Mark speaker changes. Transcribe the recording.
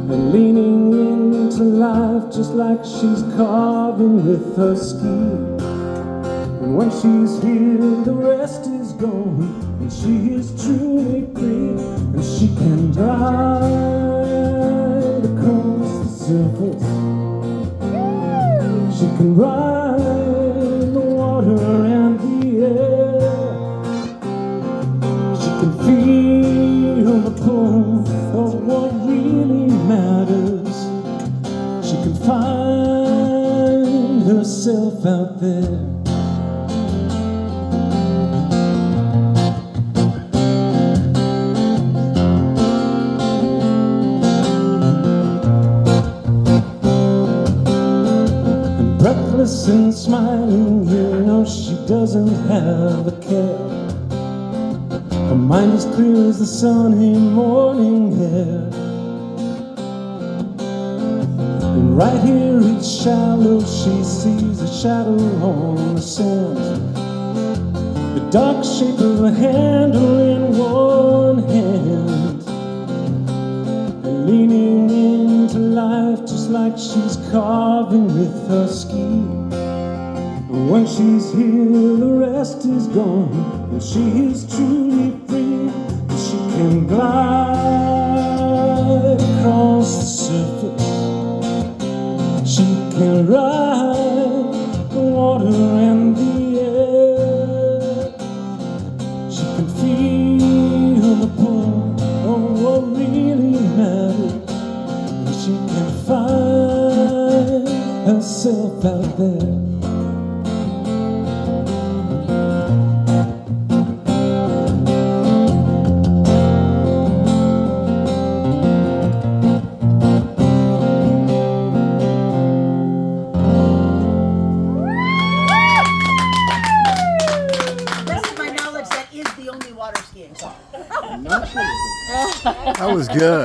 Speaker 1: And leaning into life just like she's carving with her ski. And when she's here, the rest is gone, and she is truly free. And she can glide across the surface. She can ride the water and the air. She can feel the pull of what really matters. She can find herself out there. Breathless and smiling, you know she doesn't have a care. Her mind is clear as the sunny morning air. And right here each shallow she sees a shadow on the sand. The dark shape of a handle in one hand. And leaning into life just like she's carving with her ski. And when she's here, the rest is gone, and she is truly free. And she can glide across the surface. She can ride the water and the air. She can feel the pull of what really matters. And she can find herself out there.
Speaker 2: The only water skiing song.
Speaker 3: That was good.